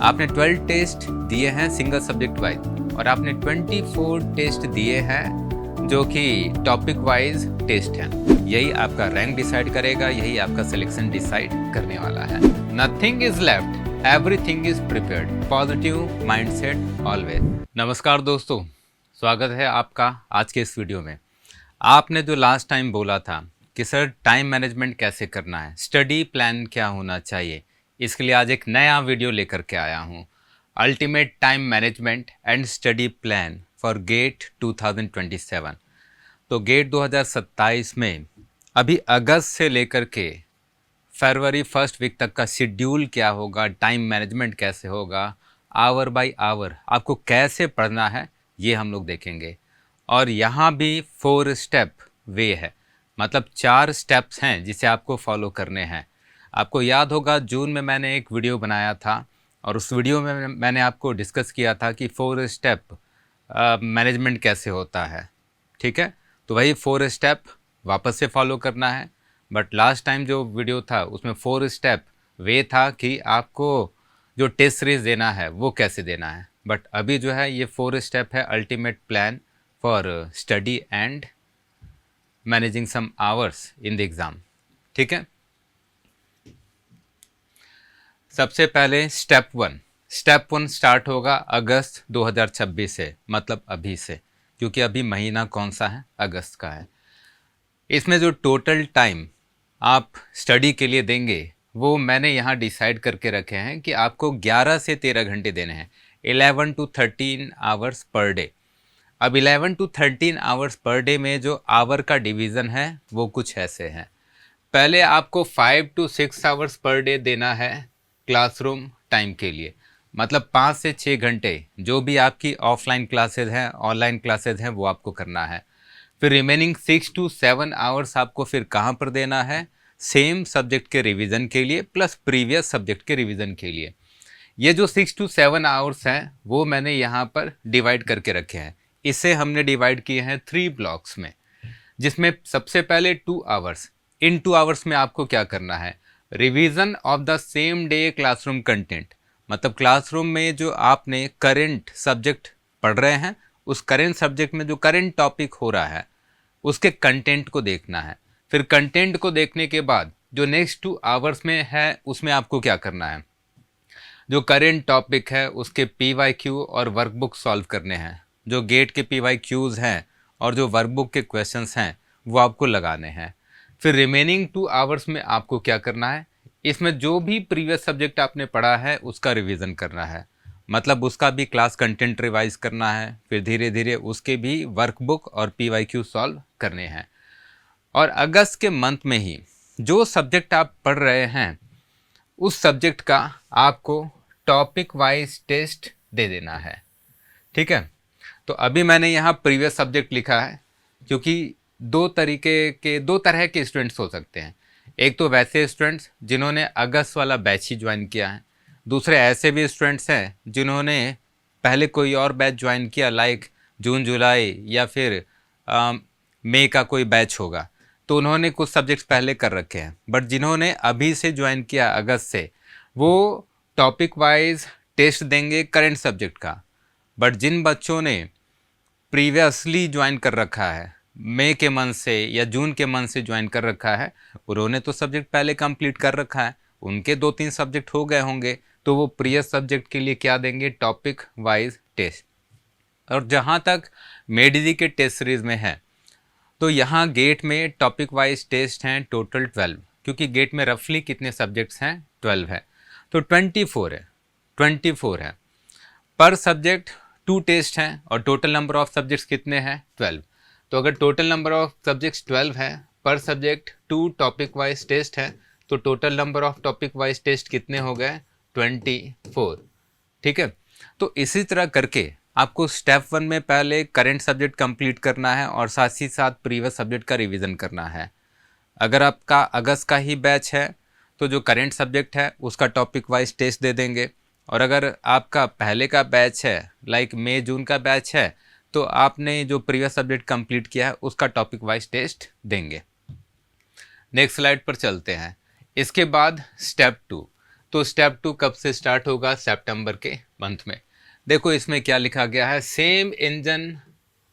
आपने 12 टेस्ट दिए हैं सिंगल सब्जेक्ट वाइज और आपने 24 टेस्ट दिए हैं जो कि टॉपिक वाइज टेस्ट हैं। यही आपका रैंक डिसाइड करेगा, यही आपका सिलेक्शन डिसाइड करने वाला है। Nothing is left, everything is prepared, positive mindset always. नमस्कार दोस्तों, स्वागत है आपका आज के इस वीडियो में। आपने जो लास्ट टाइम बोला था कि सर टाइम मैनेजमेंट कैसे करना है, स्टडी प्लान क्या होना चाहिए, इसके लिए आज एक नया वीडियो लेकर के आया हूँ। Ultimate time management and study plan for GATE 2027। तो गेट 2027 में अभी अगस्त से लेकर के फरवरी फर्स्ट वीक तक का शेड्यूल क्या होगा, टाइम मैनेजमेंट कैसे होगा, आवर बाय आवर आपको कैसे पढ़ना है, ये हम लोग देखेंगे। और यहाँ भी 4 स्टेप वे है, मतलब 4 स्टेप्स हैं जिसे आपको फॉलो करने हैं। आपको याद होगा जून में मैंने एक वीडियो बनाया था और उस वीडियो में मैंने आपको डिस्कस किया था कि 4 स्टेप मैनेजमेंट कैसे होता है। ठीक है, तो वही 4 स्टेप वापस से फॉलो करना है। बट लास्ट टाइम जो वीडियो था उसमें 4 स्टेप वे था कि आपको जो टेस्ट सीरीज देना है वो कैसे देना है। बट अभी जो है ये 4 स्टेप है ultimate plan for study and managing some hours in the exam. ठीक है, सबसे पहले स्टेप 1 स्टार्ट होगा अगस्त 2026 से, मतलब अभी से, क्योंकि अभी महीना कौन सा है, अगस्त का है। इसमें जो टोटल टाइम आप स्टडी के लिए देंगे वो मैंने यहाँ डिसाइड करके रखे हैं कि आपको 11 से 13 घंटे देने हैं, 11 to 13 आवर्स पर डे। अब 11 to 13 आवर्स पर डे में जो आवर का डिवीज़न है वो कुछ ऐसे हैं। पहले आपको 5 to 6 आवर्स पर डे देना है क्लासरूम टाइम के लिए, मतलब 5 से 6 घंटे जो भी आपकी ऑफलाइन क्लासेज हैं, ऑनलाइन क्लासेज हैं, वो आपको करना है। फिर रिमेनिंग 6 to 7 आवर्स आपको फिर कहाँ पर देना है, सेम सब्जेक्ट के रिवीजन के लिए प्लस प्रीवियस सब्जेक्ट के रिवीजन के लिए। ये जो 6 to 7 आवर्स हैं वो मैंने यहाँ पर डिवाइड करके रखे हैं। इसे हमने डिवाइड किए हैं 3 ब्लॉक्स में, जिसमें सबसे पहले 2 आवर्स। इन 2 आवर्स में आपको क्या करना है, revision of the same day classroom content, मतलब क्लासरूम में जो आपने करेंट सब्जेक्ट पढ़ रहे हैं उस करेंट सब्जेक्ट में जो करेंट टॉपिक हो रहा है उसके कंटेंट को देखना है। फिर कंटेंट को देखने के बाद जो नेक्स्ट 2 आवर्स में है उसमें आपको क्या करना है, जो करेंट टॉपिक है उसके PYQ और वर्कबुक सॉल्व करने हैं। जो गेट के PYQs हैं और जो वर्कबुक के क्वेश्चंस हैं वो आपको लगाने हैं। फिर रिमेनिंग 2 आवर्स में आपको क्या करना है, इसमें जो भी प्रीवियस सब्जेक्ट आपने पढ़ा है उसका रिवीजन करना है, मतलब उसका भी क्लास कंटेंट रिवाइज करना है। फिर धीरे धीरे उसके भी वर्कबुक और PYQ सॉल्व करने हैं। और अगस्त के मंथ में ही जो सब्जेक्ट आप पढ़ रहे हैं उस सब्जेक्ट का आपको टॉपिक वाइज टेस्ट दे देना है। ठीक है, तो अभी मैंने यहाँ प्रीवियस सब्जेक्ट लिखा है क्योंकि दो तरह के स्टूडेंट्स हो सकते हैं। एक तो वैसे स्टूडेंट्स जिन्होंने अगस्त वाला बैच ही ज्वाइन किया है, दूसरे ऐसे भी स्टूडेंट्स हैं जिन्होंने पहले कोई और बैच ज्वाइन किया, लाइक जून जुलाई या फिर मई का कोई बैच होगा, तो उन्होंने कुछ सब्जेक्ट्स पहले कर रखे हैं। बट जिन्होंने अभी से ज्वाइन किया अगस्त से, वो टॉपिक वाइज टेस्ट देंगे करेंट सब्जेक्ट का। बट जिन बच्चों ने प्रीवियसली ज्वाइन कर रखा है, मई के मंथ से या जून के मंथ से ज्वाइन कर रखा है, उन्होंने तो सब्जेक्ट पहले कंप्लीट कर रखा है, उनके 2-3 सब्जेक्ट हो गए होंगे, तो वो प्रीवियस सब्जेक्ट के लिए क्या देंगे, टॉपिक वाइज टेस्ट। और जहाँ तक मेडिजी के टेस्ट सीरीज़ में है तो यहाँ गेट में टॉपिक वाइज टेस्ट हैं टोटल 12, क्योंकि गेट में रफली कितने सब्जेक्ट्स हैं, 12 है, तो 24 है। पर सब्जेक्ट 2 टेस्ट हैं और टोटल नंबर ऑफ सब्जेक्ट्स कितने हैं, 12। तो अगर टोटल नंबर ऑफ सब्जेक्ट्स 12 है, पर सब्जेक्ट 2 टॉपिक वाइज टेस्ट है, तो total number of topic wise test कितने हो गए, 24। ठीक है, तो इसी तरह करके आपको स्टेप 1 में पहले करेंट सब्जेक्ट कंप्लीट करना है और साथ ही साथ प्रीवियस सब्जेक्ट का रिवीजन करना है। अगर आपका अगस्त का ही बैच है तो जो करेंट सब्जेक्ट है उसका टॉपिक वाइज टेस्ट दे देंगे, और अगर आपका पहले का बैच है, लाइक मई जून का बैच है, तो आपने जो प्रीवियस सब्जेक्ट कंप्लीट किया है उसका टॉपिक वाइज टेस्ट देंगे। नेक्स्ट स्लाइड पर चलते हैं। इसके बाद स्टेप 2, तो स्टेप 2 कब से स्टार्ट होगा? सितंबर के मंथ में। देखो इसमें क्या लिखा गया है, same engine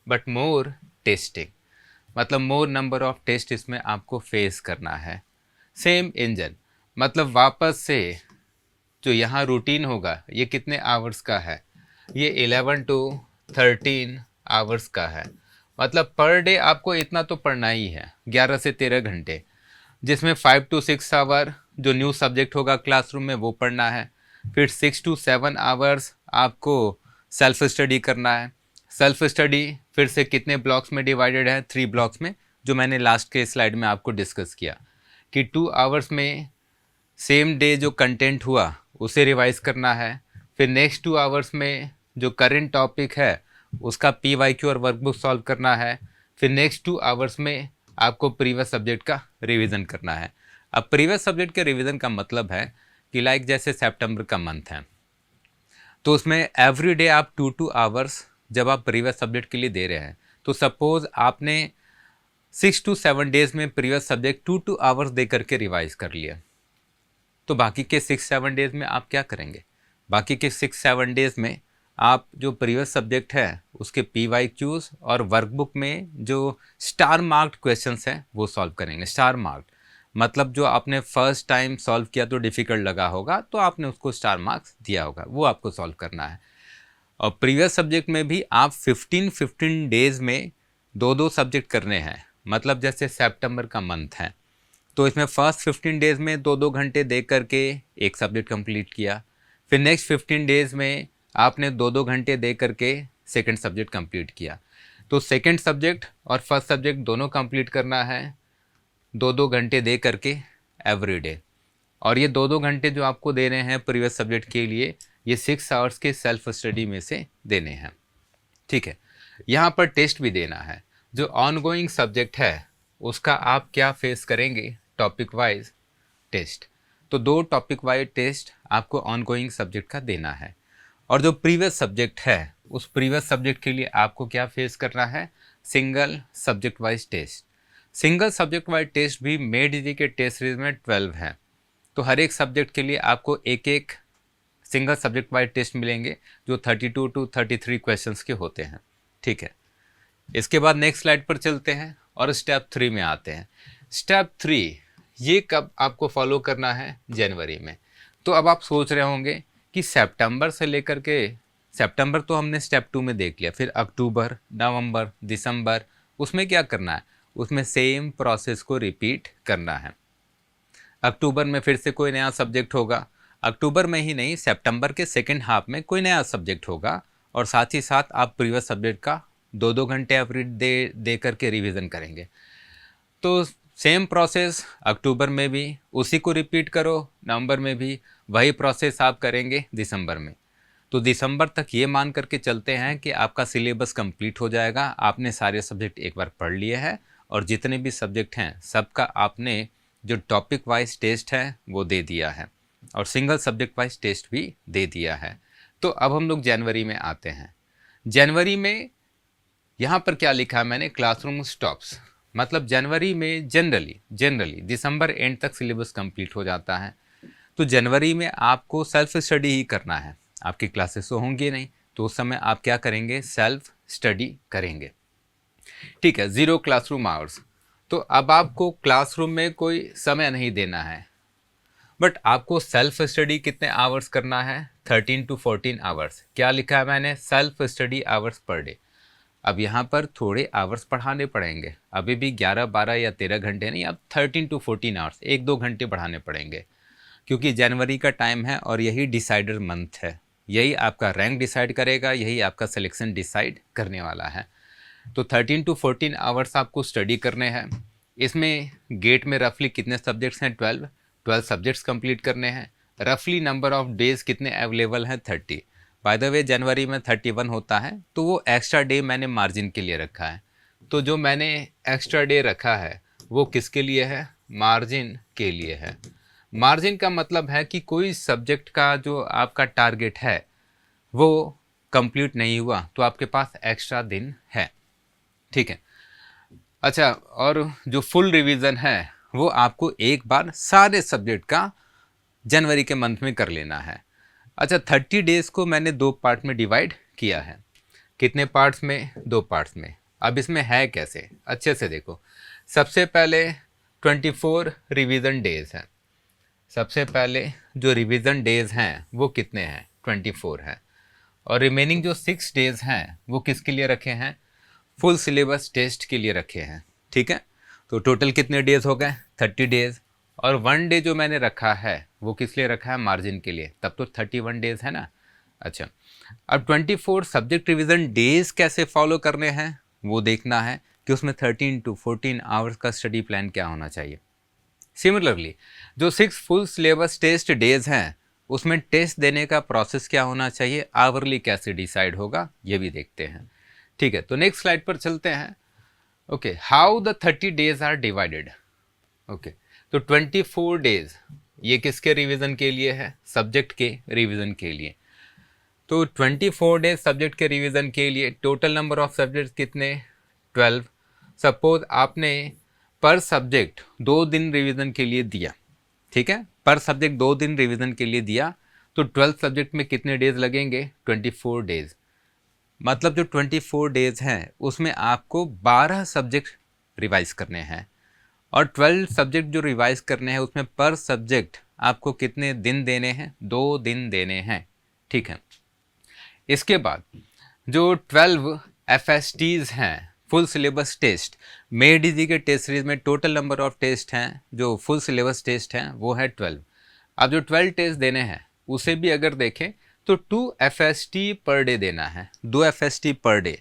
but more testing, मतलब मोर नंबर ऑफ टेस्ट इसमें आपको फेस करना है। सेम इंजन मतलब वापस से जो यहाँ रूटीन होगा ये कितने आवर्स का है? ये 11 to 13 आवर्स का है। मतलब पर डे आपको इतना तो पढ़ना ही है, 11 से 13 घंटे, जिसमें 5 to 6 आवर जो न्यू सब्जेक्ट होगा क्लासरूम में वो पढ़ना है। फिर 6 to 7 आवर्स आपको सेल्फ स्टडी करना है। सेल्फ स्टडी फिर से कितने ब्लॉक्स में डिवाइडेड है? 3 ब्लॉक्स में, जो मैंने लास्ट के स्लाइड में आपको डिस्कस किया कि 2 आवर्स में सेम डे जो कंटेंट हुआ उसे रिवाइज करना है। फिर नेक्स्ट 2 आवर्स में जो करेंट टॉपिक है उसका PYQ और वर्कबुक सॉल्व करना है। फिर नेक्स्ट 2 आवर्स में आपको प्रीवियस सब्जेक्ट का रिवीजन करना है। अब प्रीवियस सब्जेक्ट के रिवीजन का मतलब है कि लाइक जैसे सितंबर का मंथ है तो उसमें एवरी डे आप 2 आवर्स जब आप प्रीवियस सब्जेक्ट के लिए दे रहे हैं, तो सपोज आपने 6 to 7 डेज में प्रीवियस सब्जेक्ट 2 आवर्स दे करके रिवाइज कर लिया, तो बाकी के 6-7 डेज में आप क्या करेंगे? बाकी के 6-7 डेज में आप जो प्रीवियस सब्जेक्ट है उसके PYQs और वर्कबुक में जो स्टार मार्क्ड क्वेश्चंस हैं वो सॉल्व करेंगे। स्टार मार्क्ड मतलब जो आपने फर्स्ट टाइम सॉल्व किया तो डिफ़िकल्ट लगा होगा तो आपने उसको स्टार मार्क्स दिया होगा, वो आपको सॉल्व करना है। और प्रीवियस सब्जेक्ट में भी आप 15 डेज में 2 सब्जेक्ट करने हैं। मतलब जैसे सितंबर का मंथ है तो इसमें फर्स्ट 15 डेज में 2 घंटे दे करके एक सब्जेक्ट कंप्लीट किया। फिर नेक्स्ट 15 डेज में आपने 2 घंटे दे करके सेकंड सब्जेक्ट कंप्लीट किया। तो सेकंड सब्जेक्ट और फर्स्ट सब्जेक्ट दोनों कंप्लीट करना है 2 घंटे दे करके एवरी डे। और ये 2 घंटे जो आपको दे रहे हैं प्रीवियस सब्जेक्ट के लिए, ये 6 आवर्स के सेल्फ स्टडी में से देने हैं। ठीक है, यहाँ पर टेस्ट भी देना है। जो ऑनगोइंग सब्जेक्ट है उसका आप क्या फेस करेंगे? Topic wise test. तो 2 टॉपिक वाइज टेस्ट आपको ऑनगोइंग सब्जेक्ट का देना है। और जो प्रीवियस सब्जेक्ट है उस प्रीवियस सब्जेक्ट के लिए आपको क्या फेस करना है? Single subject wise test. Single subject wise test भी मेड के टेस्ट सीरीज में 12 है, तो हर एक सब्जेक्ट के लिए आपको एक एक सिंगल सब्जेक्ट वाइज टेस्ट मिलेंगे जो 32 to 33 क्वेश्चंस के होते हैं। ठीक है, इसके बाद नेक्स्ट स्लाइड पर चलते हैं और स्टेप 3 में आते हैं। स्टेप 3 ये कब आपको फॉलो करना है? जनवरी में। तो अब आप सोच रहे होंगे कि सितंबर से लेकर के, सितंबर तो हमने स्टेप 2 में देख लिया, फिर अक्टूबर, नवंबर, दिसंबर, उसमें क्या करना है? उसमें सेम प्रोसेस को रिपीट करना है। अक्टूबर में फिर से कोई नया सब्जेक्ट होगा, अक्टूबर में ही नहीं सितंबर के सेकेंड हाफ में कोई नया सब्जेक्ट होगा, और साथ ही साथ आप प्रीवियस सब्जेक्ट का 2 घंटे एवरी डे दे करके रिवीजन करेंगे। तो सेम प्रोसेस अक्टूबर में भी उसी को रिपीट करो, नवंबर में भी वही प्रोसेस आप करेंगे दिसंबर में। तो दिसंबर तक ये मान करके चलते हैं कि आपका सिलेबस कंप्लीट हो जाएगा, आपने सारे सब्जेक्ट एक बार पढ़ लिए हैं और जितने भी सब्जेक्ट हैं सबका आपने जो टॉपिक वाइज टेस्ट है वो दे दिया है और सिंगल सब्जेक्ट वाइज टेस्ट भी दे दिया है। तो अब हम लोग जनवरी में आते हैं। जनवरी में यहाँ पर क्या लिखा है मैंने? Classroom stops. मतलब जनवरी में जनरली दिसंबर एंड तक सिलेबस कंप्लीट हो जाता है, तो जनवरी में आपको सेल्फ स्टडी ही करना है। आपकी क्लासेस तो होंगी नहीं, तो उस समय आप क्या करेंगे? सेल्फ स्टडी करेंगे। ठीक है, 0 क्लासरूम आवर्स। तो अब आपको क्लासरूम में कोई समय नहीं देना है, बट आपको सेल्फ स्टडी कितने आवर्स करना है? 13 to 14 आवर्स। क्या लिखा है मैंने? Self study hours per day. अब यहाँ पर थोड़े आवर्स पढ़ाने पड़ेंगे, अभी भी 11, 12 या 13 घंटे नहीं, अब 13 to 14 आवर्स, 1-2 घंटे बढ़ाने पड़ेंगे, क्योंकि जनवरी का टाइम है और यही डिसाइडर मंथ है। यही आपका रैंक डिसाइड करेगा, यही आपका सिलेक्शन डिसाइड करने वाला है। तो 13 to 14 आवर्स आपको स्टडी करने हैं। इसमें गेट में रफली कितने सब्जेक्ट्स हैं? 12 सब्जेक्ट्स कंप्लीट करने हैं। रफली नंबर ऑफ डेज कितने अवेलेबल हैं? 30। बाय द वे जनवरी में 31 होता है, तो वो एक्स्ट्रा डे मैंने मार्जिन के लिए रखा है। तो जो मैंने एक्स्ट्रा डे रखा है वो किसके लिए है? मार्जिन के लिए है। मार्जिन का मतलब है कि कोई सब्जेक्ट का जो आपका टारगेट है वो कंप्लीट नहीं हुआ तो आपके पास एक्स्ट्रा दिन है। ठीक है, अच्छा, और जो फुल रिवीजन है वो आपको एक बार सारे सब्जेक्ट का जनवरी के मंथ में कर लेना है। अच्छा, 30 डेज़ को मैंने 2 पार्ट में डिवाइड किया है। कितने पार्ट्स में? 2 पार्ट्स में। अब इसमें है कैसे, अच्छे से देखो। सबसे पहले 24 रिवीजन डेज़ हैं। सबसे पहले जो रिवीजन डेज़ हैं वो कितने हैं? 24 हैं। और रिमेनिंग जो 6 डेज़ हैं वो किसके लिए रखे हैं? फुल सिलेबस टेस्ट के लिए रखे हैं। ठीक है, तो टोटल कितने डेज़ हो गए? 30 डेज़। और 1 डे जो मैंने रखा है वो किस लिए रखा है? मार्जिन के लिए। तब तो 31 डेज़ है ना। अच्छा, अब 24 सब्जेक्ट रिवीजन डेज़ कैसे फॉलो करने हैं वो देखना है कि उसमें 13 to 14 आवर्स का स्टडी प्लान क्या होना चाहिए। सिमिलरली जो 6 फुल सिलेबस टेस्ट डेज़ हैं उसमें टेस्ट देने का प्रोसेस क्या होना चाहिए, आवरली कैसे डिसाइड होगा, ये भी देखते हैं। ठीक है, तो नेक्स्ट स्लाइड पर चलते हैं। Okay, how the 30 days are divided. Okay, तो 24 डेज ये किसके रिवीजन के लिए है? सब्जेक्ट के रिवीजन के लिए। तो 24 डेज सब्जेक्ट के रिवीजन के लिए टोटल नंबर ऑफ सब्जेक्ट कितने? 12। सपोज आपने पर सब्जेक्ट 2 दिन रिवीजन के लिए दिया, ठीक है, पर सब्जेक्ट 2 दिन रिवीजन के लिए दिया, तो 12 सब्जेक्ट में कितने डेज लगेंगे? 24 डेज। मतलब जो 24 डेज हैं उसमें आपको 12 सब्जेक्ट रिवाइज करने हैं, और 12 सब्जेक्ट जो रिवाइज करने हैं उसमें पर सब्जेक्ट आपको कितने दिन देने हैं? 2 दिन देने हैं। ठीक है, इसके बाद जो 12 FSTs हैं, फुल सिलेबस टेस्ट, मे डीजी के टेस्ट सीरीज में टोटल नंबर ऑफ टेस्ट हैं जो फुल सिलेबस टेस्ट हैं वो है 12। अब जो 12 टेस्ट देने हैं उसे भी अगर देखें तो 2 FST पर डे देना है, 2 FST पर डे।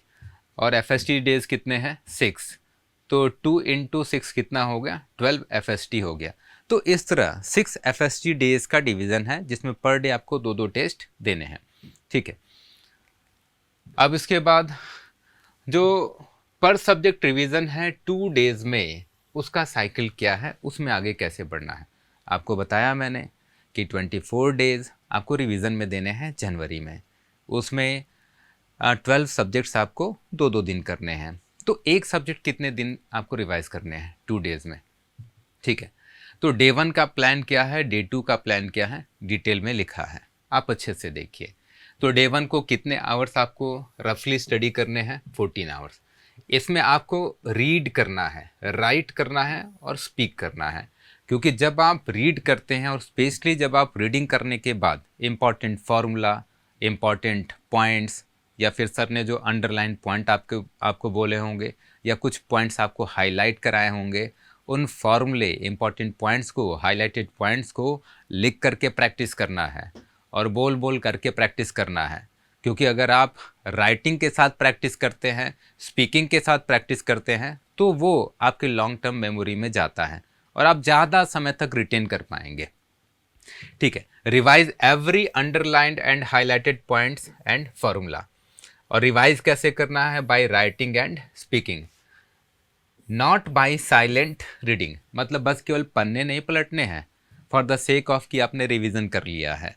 और FST डेज कितने हैं? 6। तो 2 into 6 कितना हो गया? 12 FST हो गया। तो इस तरह 6 FST डेज का डिवीज़न है जिसमें पर डे आपको 2-2 टेस्ट देने हैं। ठीक है, अब इसके बाद जो पर सब्जेक्ट रिवीजन है 2 डेज में, उसका साइकिल क्या है, उसमें आगे कैसे बढ़ना है। आपको बताया मैंने कि 24 डेज आपको रिवीजन में देने हैं जनवरी में, उसमें 12 सब्जेक्ट्स आपको 2-2 दिन करने हैं। तो एक सब्जेक्ट कितने दिन आपको रिवाइज करने हैं? 2 डेज में। ठीक है, तो डे 1 का प्लान क्या है, डे 2 का प्लान क्या है, डिटेल में लिखा है, आप अच्छे से देखिए। तो डे 1 को कितने आवर्स आपको रफली स्टडी करने हैं? 14 आवर्स। इसमें आपको रीड करना है, राइट करना है और स्पीक करना है, क्योंकि जब आप रीड करते हैं और स्पेशली जब आप रीडिंग करने के बाद इम्पॉर्टेंट फार्मूला, इम्पॉर्टेंट पॉइंट्स, या फिर सर ने जो अंडरलाइन पॉइंट आपको बोले होंगे या कुछ पॉइंट्स आपको हाईलाइट कराए होंगे, उन फार्मूले, इम्पॉर्टेंट पॉइंट्स को, हाईलाइटेड पॉइंट्स को लिख करके प्रैक्टिस करना है और बोल बोल करके प्रैक्टिस करना है। क्योंकि अगर आप राइटिंग के साथ प्रैक्टिस करते हैं, स्पीकिंग के साथ प्रैक्टिस करते हैं, तो वो आपके लॉन्ग टर्म मेमोरी में जाता है और आप ज़्यादा समय तक रिटेन कर पाएंगे। ठीक है, revise every underlined and highlighted points and formula. और रिवाइज कैसे करना है? By writing and speaking, not by silent reading. मतलब बस केवल पन्ने नहीं पलटने हैं फॉर द सेक ऑफ कि आपने रिवीजन कर लिया है।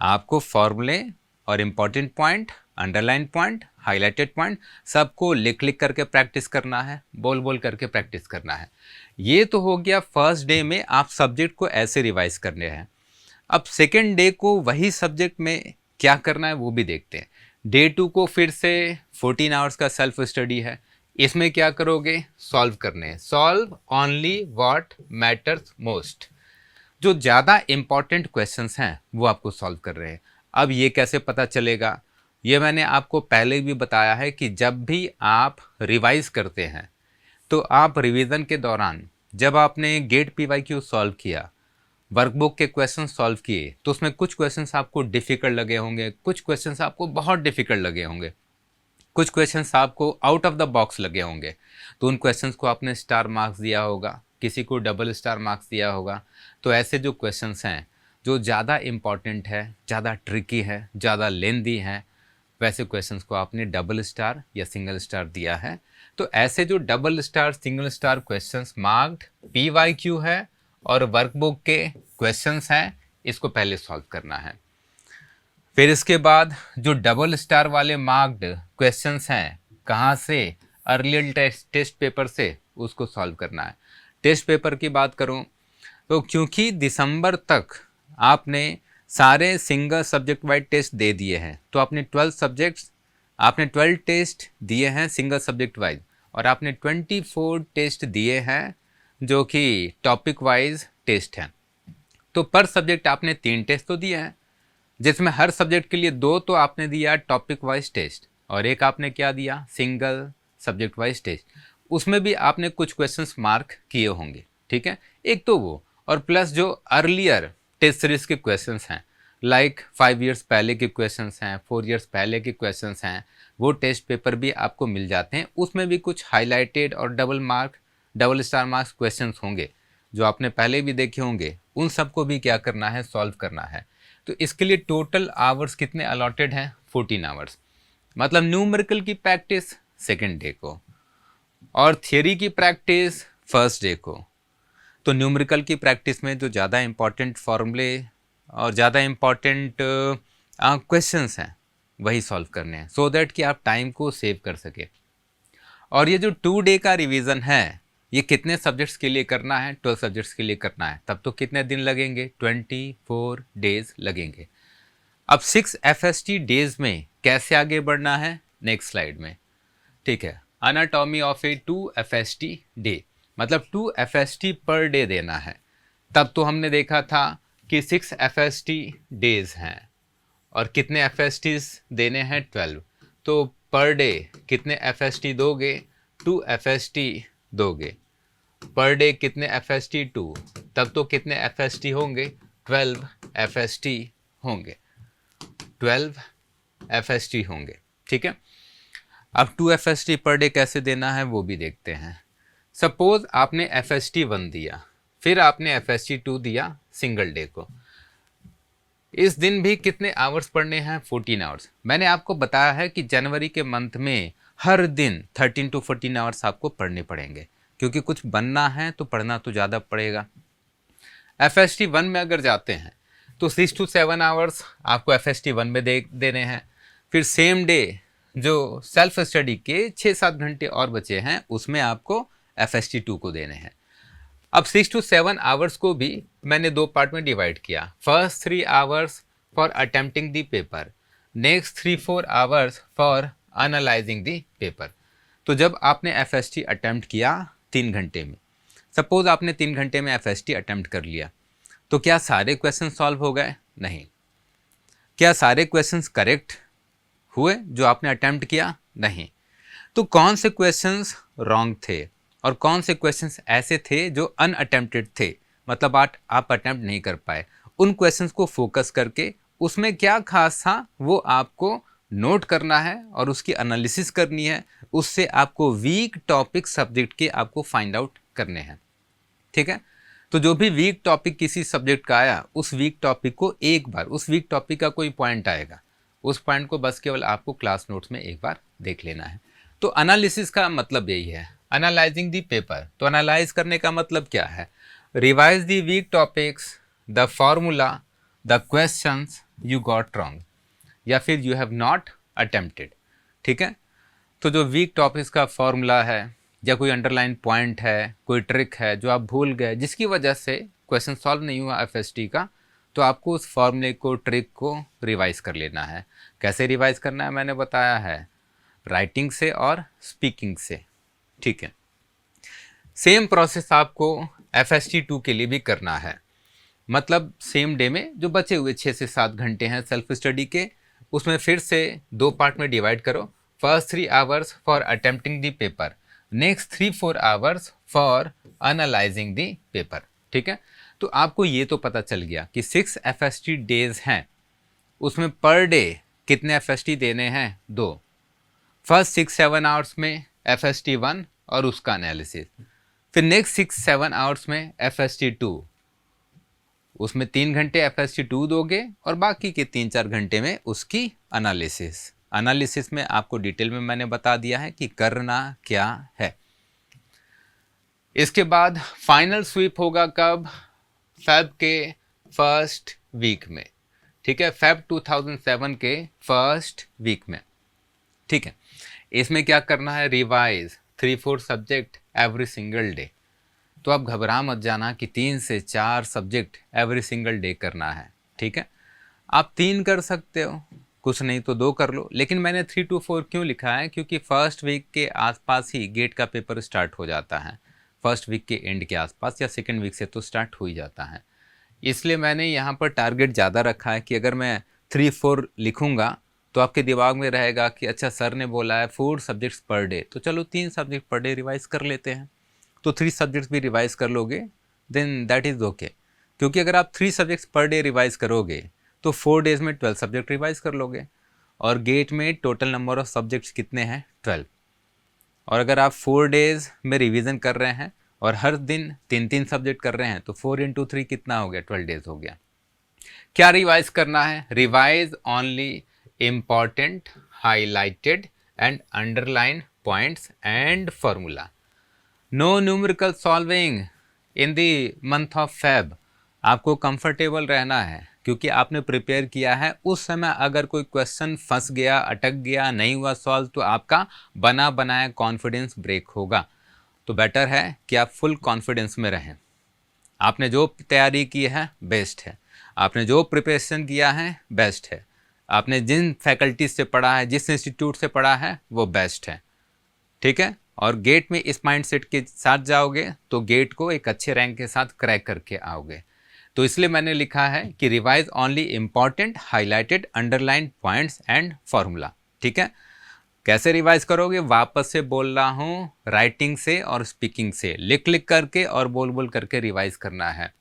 आपको फॉर्मूले और important point, underline point, highlighted point सबको लिख लिख करके प्रैक्टिस करना है, बोल बोल करके प्रैक्टिस करना है। ये तो हो गया फर्स्ट डे में आप सब्जेक्ट को ऐसे रिवाइज करने हैं। अब सेकेंड डे को वही सब्जेक्ट में क्या करना है वो भी देखते हैं। डे 2 को फिर से 14 आवर्स का सेल्फ स्टडी है। इसमें क्या करोगे? सॉल्व करने हैं। Solve only what matters most. जो ज़्यादा इम्पॉर्टेंट क्वेश्चंस हैं वो आपको सॉल्व कर रहे हैं। अब ये कैसे पता चलेगा? ये मैंने आपको पहले भी बताया है कि जब भी आप रिवाइज करते हैं तो आप रिवीजन के दौरान जब आपने गेट PYQ सॉल्व किया, वर्कबुक के क्वेश्चन सॉल्व किए, तो उसमें कुछ क्वेश्चंस आपको डिफ़िकल्ट लगे होंगे, कुछ क्वेश्चंस आपको बहुत डिफ़िकल्ट लगे होंगे, कुछ क्वेश्चंस आपको आउट ऑफ द बॉक्स लगे होंगे। तो उन क्वेश्चंस को आपने स्टार मार्क्स दिया होगा, किसी को डबल स्टार मार्क्स दिया होगा। तो ऐसे जो क्वेश्चंस हैं जो ज़्यादा इम्पॉर्टेंट है, ज़्यादा ट्रिकी है, ज़्यादा लेंदी हैं, वैसे क्वेश्चंस को आपने डबल स्टार या सिंगल स्टार दिया है। तो ऐसे जो double star, single star questions marked PYQ है और वर्कबुक के क्वेश्चंस हैं, इसको पहले सॉल्व करना है। फिर इसके बाद जो डबल स्टार वाले मार्क्ड क्वेश्चंस हैं, कहाँ से? अर्लियर टेस्ट पेपर से, उसको सॉल्व करना है। टेस्ट पेपर की बात करूँ तो क्योंकि दिसंबर तक आपने सारे सिंगल सब्जेक्ट वाइज टेस्ट दे दिए हैं, तो आपने 12 टेस्ट दिए हैं सिंगल सब्जेक्ट वाइज, और आपने 24 टेस्ट दिए हैं जो कि टॉपिक वाइज टेस्ट हैं। तो पर सब्जेक्ट आपने 3 टेस्ट तो दिए हैं, जिसमें हर सब्जेक्ट के लिए 2 तो आपने दिया टॉपिक वाइज टेस्ट, और एक आपने क्या दिया, सिंगल सब्जेक्ट वाइज टेस्ट। उसमें भी आपने कुछ क्वेश्चंस मार्क किए होंगे, ठीक है, एक तो वो, और प्लस जो अर्लियर टेस्ट सीरीज के क्वेश्चंस हैं, लाइक 5 इयर्स पहले के क्वेश्चंस हैं, 4 इयर्स पहले के क्वेश्चंस हैं, वो टेस्ट पेपर भी आपको मिल जाते हैं। उसमें भी कुछ हाईलाइटेड और डबल स्टार मार्क्स क्वेश्चंस होंगे जो आपने पहले भी देखे होंगे, उन सबको भी क्या करना है, सॉल्व करना है। तो इसके लिए टोटल आवर्स कितने अलॉटेड हैं, 14 आवर्स। मतलब न्यूमेरिकल की प्रैक्टिस सेकेंड डे को और थियरी की प्रैक्टिस फर्स्ट डे को। तो न्यूमेरिकल की प्रैक्टिस में जो ज़्यादा इम्पॉर्टेंट फॉर्मूले और ज़्यादा इम्पॉर्टेंट क्वेश्चंस हैं वही सॉल्व करने हैं, सो दैट कि आप टाइम को सेव कर सके। और ये जो 2 डे का रिवीजन है, ये कितने सब्जेक्ट्स के लिए करना है, 12 सब्जेक्ट्स के लिए करना है, तब तो कितने दिन लगेंगे, 24 डेज लगेंगे। अब 6 FST डेज में कैसे आगे बढ़ना है, नेक्स्ट स्लाइड में, ठीक है। Anatomy of A 2 FST day, मतलब 2 FST पर डे देना है। तब तो हमने देखा था कि 6 FST डेज हैं और कितने FSTs देने हैं, 12। तो पर डे कितने FST दोगे, 2 FST दोगे। पर डे कितने FST, 2, तब तो कितने FST होंगे, 12 FST होंगे, 12 FST होंगे, ठीक है। अब 2 FST पर डे कैसे देना है वो भी देखते हैं। सपोज आपने FST 1 दिया, फिर आपने FST 2 दिया सिंगल डे को, इस दिन भी कितने आवर्स पढ़ने हैं, 14 आवर्स। मैंने आपको बताया है कि जनवरी के मंथ में हर दिन 13 to 14 आवर्स आपको पढ़ने पड़ेंगे, क्योंकि कुछ बनना है तो पढ़ना तो ज़्यादा पड़ेगा। FST 1 में अगर जाते हैं तो 6 to 7 आवर्स आपको FST 1 में देने हैं। फिर सेम डे जो सेल्फ स्टडी के 6-7 घंटे और बचे हैं, उसमें आपको FST 2 को देने हैं। अब 6 to 7 आवर्स को भी मैंने 2 पार्ट में डिवाइड किया। First 3 hours for attempting the paper, next 3-4 hours for analysing the paper. तो जब आपने FST अटेम्प्ट किया 3 घंटे में, सपोज आपने 3 घंटे में FST अटेम्प्ट कर लिया, तो क्या सारे क्वेश्चन सॉल्व हो गए? नहीं। क्या सारे क्वेश्चंस करेक्ट हुए जो आपने अटेम्प्ट किया? नहीं। तो कौन से क्वेश्चंस रॉन्ग थे और कौन से क्वेश्चंस ऐसे थे जो अनअटेम्प्टेड थे, मतलब आप अटेम्प्ट नहीं कर पाए, उन क्वेश्चंस को फोकस करके उसमें क्या खास था वो आपको नोट करना है और उसकी एनालिसिस करनी है। उससे आपको वीक टॉपिक सब्जेक्ट के आपको फाइंड आउट करने हैं, ठीक है। तो जो भी वीक टॉपिक किसी सब्जेक्ट का आया, उस वीक टॉपिक को एक बार, उस वीक टॉपिक का कोई पॉइंट आएगा, उस पॉइंट को बस केवल आपको क्लास नोट्स में एक बार देख लेना है। तो एनालिसिस का मतलब यही है, एनालाइजिंग द पेपर। तो एनालाइज करने का मतलब क्या है, revise the weak topics, the formula, the questions you got wrong, या फिर यू हैव नॉट अटेम्प्टेड, ठीक है। तो जो वीक टॉपिक्स का फॉर्मूला है या कोई अंडरलाइन पॉइंट है, कोई ट्रिक है जो आप भूल गए, जिसकी वजह से क्वेश्चन सॉल्व नहीं हुआ FST का, तो आपको उस फॉर्मूले को, ट्रिक को रिवाइज कर लेना है। कैसे रिवाइज करना है मैंने बताया है, राइटिंग से और स्पीकिंग से, ठीक है। सेम प्रोसेस आपको FST 2 के लिए भी करना है। मतलब सेम डे में जो बचे हुए 6 से 7 घंटे हैं सेल्फ स्टडी के, उसमें फिर से 2 पार्ट में डिवाइड करो। First 3 hours for attempting the paper, next 3-4 hours for analysing the paper, ठीक है। तो आपको ये तो पता चल गया कि 6 FST डेज हैं, उसमें पर डे कितने FST देने हैं, 2। फर्स्ट 6-7 आवर्स में FST 1 और उसका एनालिसिस, फिर नेक्स्ट 6-7 आवर्स में FST 2, उसमें 3 घंटे FST 2 दोगे और बाकी के 3-4 घंटे में उसकी एनालिसिस। एनालिसिस में आपको डिटेल में मैंने बता दिया है कि करना क्या है। इसके बाद फाइनल स्वीप होगा कब, फेब के फर्स्ट वीक में, ठीक है, फेब 2007 के फर्स्ट वीक में, ठीक है। इसमें क्या करना है, revise 3-4 subject every single day, तो आप घबरा मत जाना कि 3 से 4 सब्जेक्ट एवरी सिंगल डे करना है, ठीक है। आप 3 कर सकते हो, कुछ नहीं तो 2 कर लो, लेकिन मैंने 3 to 4 क्यों लिखा है, क्योंकि फर्स्ट वीक के आसपास ही गेट का पेपर स्टार्ट हो जाता है, फर्स्ट वीक के एंड के आसपास या सेकेंड वीक से तो स्टार्ट हो ही जाता है। इसलिए मैंने यहाँ पर टारगेट ज़्यादा रखा है कि अगर मैं 3-4 लिखूँगा तो आपके दिमाग में रहेगा कि अच्छा सर ने बोला है 4 सब्जेक्ट्स पर डे, तो चलो 3 सब्जेक्ट पर डे रिवाइज़ कर लेते हैं। तो 3 सब्जेक्ट्स भी रिवाइज़ कर लोगे, देन दैट इज़ ओके। क्योंकि अगर आप 3 सब्जेक्ट्स पर डे रिवाइज़ करोगे तो 4 डेज़ में 12 सब्जेक्ट रिवाइज़ कर लोगे, और गेट में टोटल नंबर ऑफ सब्जेक्ट्स कितने हैं, 12। और अगर आप 4 डेज़ में रिवीजन कर रहे हैं और हर दिन 3-3 सब्जेक्ट कर रहे हैं तो 4 into 3 कितना हो गया, 12 डेज़ हो गया। क्या रिवाइज करना है, revise only important highlighted and underline points and formula. No numerical solving in the month of Feb. आपको कंफर्टेबल रहना है क्योंकि आपने प्रिपेयर किया है। उस समय अगर कोई क्वेश्चन फंस गया, अटक गया, नहीं हुआ सॉल्व, तो आपका बना बनाया कॉन्फिडेंस ब्रेक होगा। तो बेटर है कि आप फुल कॉन्फिडेंस में रहें। आपने जो तैयारी की है बेस्ट है, आपने जो प्रिपरेशन किया है बेस्ट है, आपने जिन फैकल्टीज से पढ़ा है, जिस इंस्टीट्यूट से पढ़ा है वो बेस्ट है, ठीक है। और गेट में इस माइंडसेट के साथ जाओगे तो गेट को एक अच्छे रैंक के साथ क्रैक करके आओगे। तो इसलिए मैंने लिखा है कि revise only important highlighted underline points and formula, ठीक है। कैसे रिवाइज करोगे, वापस से बोल रहा हूँ, राइटिंग से और स्पीकिंग से, लिख लिख करके और बोल बोल करके रिवाइज करना है।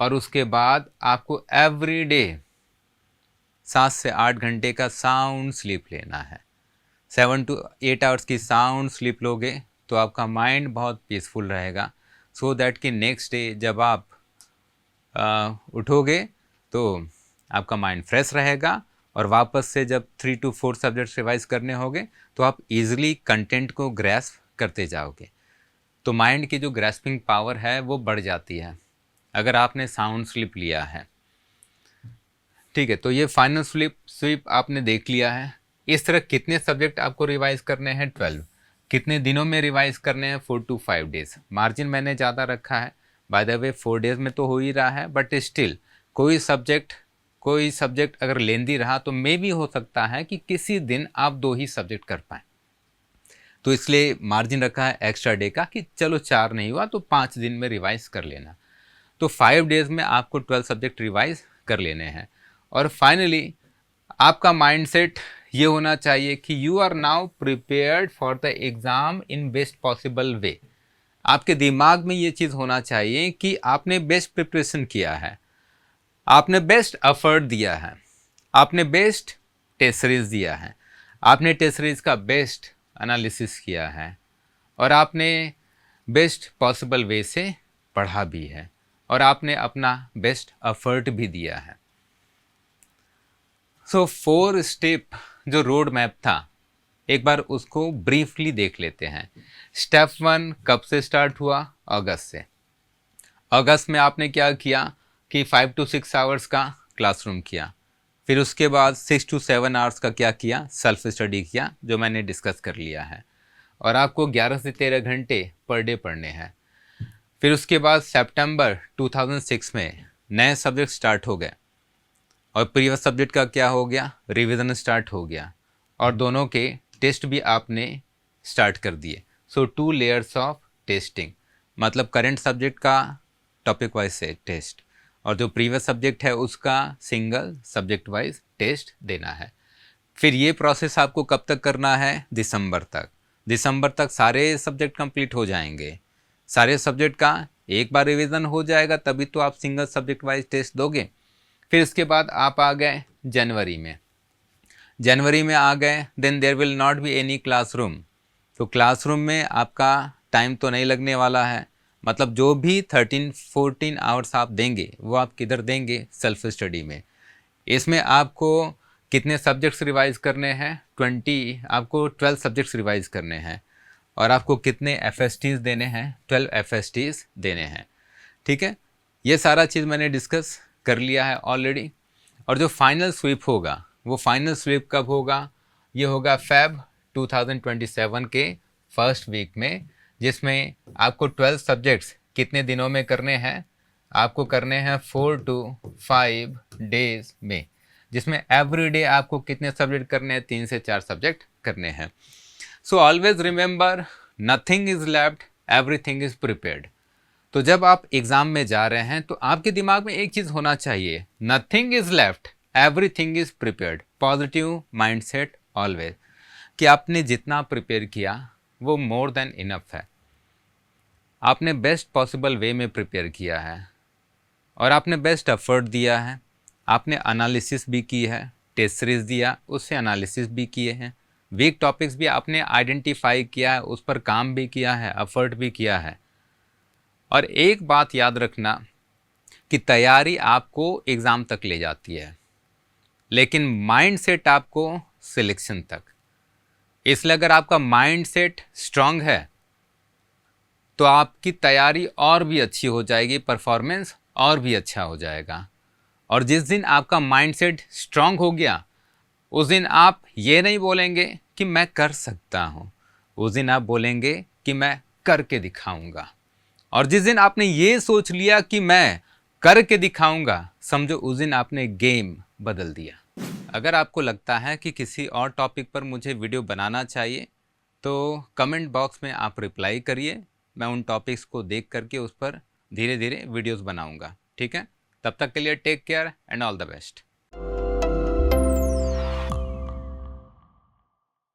और उसके बाद आपको एवरी डे 7 से 8 घंटे का साउंड स्लीप लेना है। 7 to 8 आवर्स की साउंड स्लीप लोगे तो आपका माइंड बहुत पीसफुल रहेगा, सो दैट कि नेक्स्ट डे जब आप उठोगे तो आपका माइंड फ्रेश रहेगा। और वापस से जब 3 to 4 सब्जेक्ट्स रिवाइज करने होंगे तो आप इजीली कंटेंट को ग्रैस्प करते जाओगे। तो माइंड की जो ग्रैस्पिंग पावर है वो बढ़ जाती है अगर आपने साउंड स्लीप लिया है, ठीक है। तो ये फाइनल स्वीप आपने देख लिया है। इस तरह कितने सब्जेक्ट आपको रिवाइज करने हैं, 12। कितने दिनों में रिवाइज करने हैं, 4 to 5 डेज। मार्जिन मैंने ज़्यादा रखा है, बाय द वे 4 डेज में तो हो ही रहा है, बट स्टिल कोई सब्जेक्ट अगर लेंदी रहा तो मे भी हो सकता है कि किसी दिन आप 2 ही सब्जेक्ट कर पाएँ। तो इसलिए मार्जिन रखा है एक्स्ट्रा डे का कि चलो 4 नहीं हुआ तो 5 दिन में रिवाइज कर लेना। तो 5 डेज में आपको 12 सब्जेक्ट रिवाइज कर लेने हैं। और फाइनली आपका माइंडसेट ये होना चाहिए कि you are now prepared for the exam in best possible way. आपके दिमाग में ये चीज़ होना चाहिए कि आपने बेस्ट प्रिपरेशन किया है, आपने बेस्ट एफर्ट दिया है, आपने बेस्ट टेस्ट सीरीज दिया है, आपने टेस्ट सीरीज का बेस्ट एनालिसिस किया है, और आपने बेस्ट पॉसिबल वे से पढ़ा भी है, और आपने अपना बेस्ट एफर्ट भी दिया है। सो 4 स्टेप जो रोड मैप था, एक बार उसको ब्रीफली देख लेते हैं। स्टेप 1 कब से स्टार्ट हुआ, अगस्त से। अगस्त में आपने क्या किया कि 5 to 6 आवर्स का क्लासरूम किया, फिर उसके बाद 6 to 7 आवर्स का क्या किया, सेल्फ स्टडी किया, जो मैंने डिस्कस कर लिया है। और आपको 11 से 13 घंटे पर डे पढ़ने हैं। फिर उसके बाद सितंबर 2006 में नए सब्जेक्ट स्टार्ट हो गए, और प्रीवियस सब्जेक्ट का क्या हो गया, रिवीजन स्टार्ट हो गया, और दोनों के टेस्ट भी आपने स्टार्ट कर दिए। सो 2 लेयर्स ऑफ टेस्टिंग, मतलब करेंट सब्जेक्ट का टॉपिक वाइज से टेस्ट, और जो प्रीवियस सब्जेक्ट है उसका सिंगल सब्जेक्ट वाइज टेस्ट देना है। फिर ये प्रोसेस आपको कब तक करना है, दिसंबर तक। दिसंबर तक सारे सब्जेक्ट कंप्लीट हो जाएंगे, सारे सब्जेक्ट का एक बार रिवीजन हो जाएगा, तभी तो आप सिंगल सब्जेक्ट वाइज टेस्ट दोगे। फिर इसके बाद आप आ गए जनवरी में आ गए, then there will not be any classroom. तो क्लासरूम में आपका टाइम तो नहीं लगने वाला है, मतलब जो भी 13-14 आवर्स आप देंगे वो आप किधर देंगे, सेल्फ स्टडी में। इसमें आपको कितने सब्जेक्ट्स रिवाइज करने हैं, 12 सब्जेक्ट्स रिवाइज करने हैं, और आपको कितने FSTs देने हैं, 12 FSTs देने हैं, ठीक है। ये सारा चीज़ मैंने डिस्कस कर लिया है ऑलरेडी। और जो फाइनल स्वीप होगा, वो फाइनल स्वीप कब होगा, ये होगा फेब 2027 के फर्स्ट वीक में, जिसमें आपको 12 सब्जेक्ट्स कितने दिनों में करने हैं? आपको करने हैं 4 to 5 डेज में, जिसमें एवरी डे आपको कितने सब्जेक्ट करने हैं? 3 से 4 सब्जेक्ट करने हैं। So always remember, nothing is left, everything is prepared. तो जब आप एग्जाम में जा रहे हैं तो आपके दिमाग में एक चीज होना चाहिए, nothing is left, everything is prepared. Positive mindset always, कि आपने जितना प्रिपेयर किया वो मोर देन इनफ है। आपने बेस्ट पॉसिबल वे में प्रिपेयर किया है और आपने बेस्ट एफर्ट दिया है। आपने एनालिसिस भी की है, टेस्ट सीरीज दिया, उससे एनालिसिस भी किए हैं, वीक टॉपिक्स भी आपने आइडेंटिफाई किया है, उस पर काम भी किया है, एफर्ट भी किया है। और एक बात याद रखना कि तैयारी आपको एग्ज़ाम तक ले जाती है, लेकिन माइंड सेट आपको सिलेक्शन तक। इसलिए अगर आपका माइंड सेट स्ट्रांग है तो आपकी तैयारी और भी अच्छी हो जाएगी, परफॉर्मेंस और भी अच्छा हो जाएगा। और जिस दिन आपका माइंडसेट स्ट्रांग हो गया, उस दिन आप ये नहीं बोलेंगे कि मैं कर सकता हूँ, उस दिन आप बोलेंगे कि मैं करके दिखाऊंगा। और जिस दिन आपने ये सोच लिया कि मैं करके दिखाऊंगा, समझो उस दिन आपने गेम बदल दिया। अगर आपको लगता है कि किसी और टॉपिक पर मुझे वीडियो बनाना चाहिए तो कमेंट बॉक्स में आप रिप्लाई करिए, मैं उन टॉपिक्स को देख करके उस पर धीरे धीरे वीडियोस बनाऊंगा। ठीक है, तब तक के लिए take care and all the best.